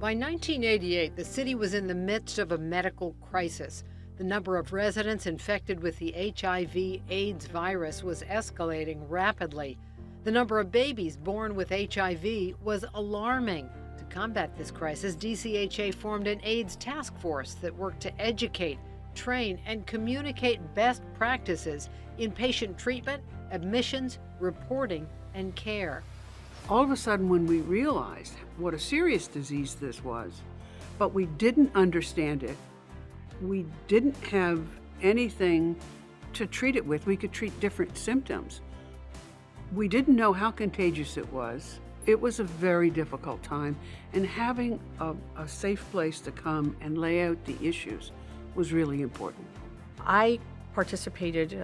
By 1988, the city was in the midst of a medical crisis. The number of residents infected with the HIV/AIDS virus was escalating rapidly. The number of babies born with HIV was alarming. To combat this crisis, DCHA formed an AIDS task force that worked to educate, train, and communicate best practices in patient treatment, admissions, reporting, and care. All of a sudden, when we realized what a serious disease this was, but we didn't understand it, we didn't have anything to treat it with. We could treat different symptoms. We didn't know how contagious it was. It was a very difficult time, and having a safe place to come and lay out the issues was really important. I participated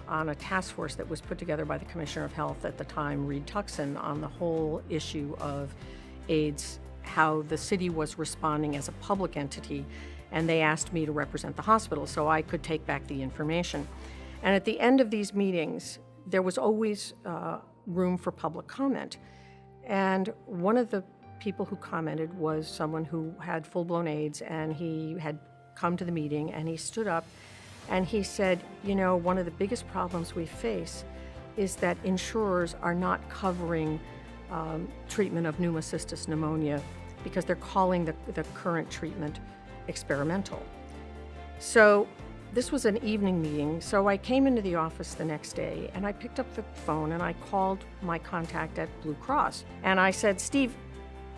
on a task force that was put together by the Commissioner of Health at the time, Reed Tuckson, on the whole issue of AIDS, how the city was responding as a public entity, and they asked me to represent the hospital so I could take back the information. And at the end of these meetings, there was always room for public comment. And one of the people who commented was someone who had full-blown AIDS, and he had come to the meeting, and he stood up and he said, you know, one of the biggest problems we face is that insurers are not covering treatment of pneumocystis pneumonia because they're calling the current treatment experimental. So this was an evening meeting, so I came into the office the next day and I picked up the phone and I called my contact at Blue Cross. And I said, Steve,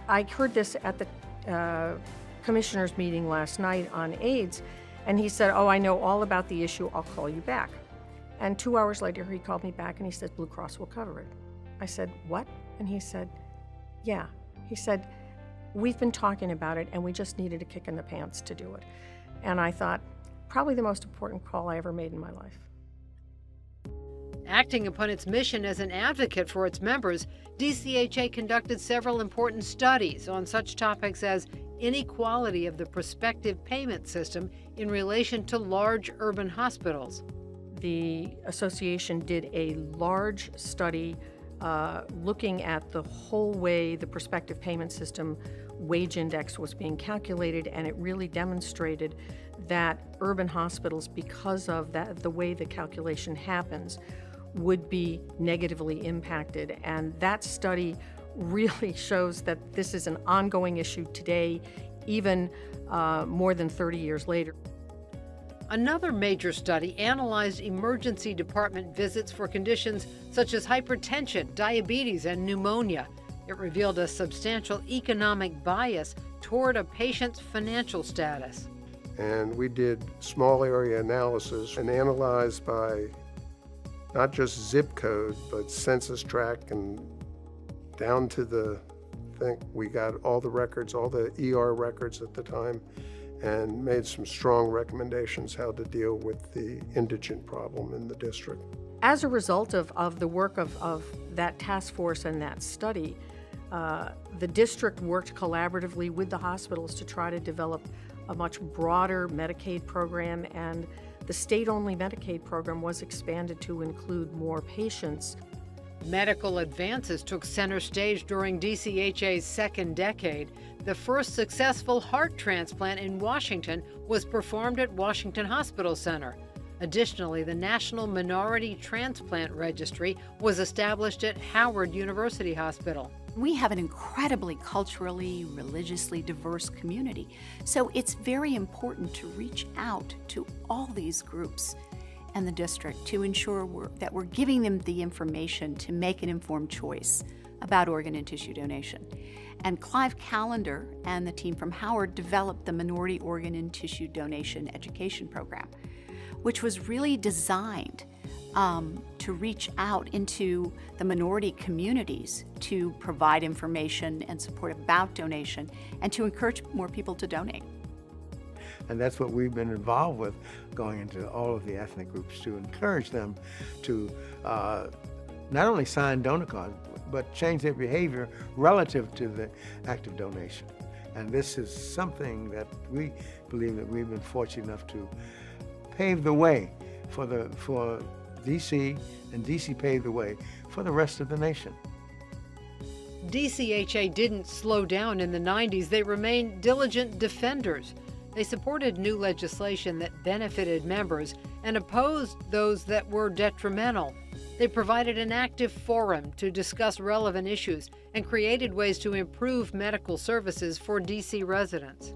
I heard this at the commissioner's meeting last night on AIDS. And he said, oh, I know all about the issue, I'll call you back. And 2 hours later, he called me back and he said, Blue Cross will cover it. I said, what? And he said, yeah. He said, we've been talking about it and we just needed a kick in the pants to do it. And I thought, probably the most important call I ever made in my life. Acting upon its mission as an advocate for its members, DCHA conducted several important studies on such topics as inequality of the prospective payment system in relation to large urban hospitals. The association did a large study looking at the whole way the prospective payment system wage index was being calculated, and it really demonstrated that urban hospitals, because of that, the way the calculation happens, would be negatively impacted. And that study really shows that this is an ongoing issue today, even more than 30 years later. Another major study analyzed emergency department visits for conditions such as hypertension, diabetes, and pneumonia. It revealed a substantial economic bias toward a patient's financial status. And we did small area analysis and analyzed by not just zip code, but census tract, and down to the thing. We got all the records, all the ER records at the time, and made some strong recommendations how to deal with the indigent problem in the district. As a result of the work of that task force and that study, the district worked collaboratively with the hospitals to try to develop a much broader Medicaid program, and the state-only Medicaid program was expanded to include more patients. Medical advances took center stage during DCHA's second decade. The first successful heart transplant in Washington was performed at Washington Hospital Center. Additionally, the National Minority Transplant Registry was established at Howard University Hospital. We have an incredibly culturally, religiously diverse community, so it's very important to reach out to all these groups and the district to ensure that we're giving them the information to make an informed choice about organ and tissue donation. And Clive Callender and the team from Howard developed the Minority Organ and Tissue Donation Education Program, which was really designed to reach out into the minority communities to provide information and support about donation and to encourage more people to donate. And that's what we've been involved with, going into all of the ethnic groups to encourage them to not only sign donor cards, but change their behavior relative to the act of donation. And this is something that we believe that we've been fortunate enough to pave the way for DC, and DC paved the way for the rest of the nation. DCHA didn't slow down in the 90s. They remained diligent defenders. They supported new legislation that benefited members and opposed those that were detrimental. They provided an active forum to discuss relevant issues and created ways to improve medical services for DC residents.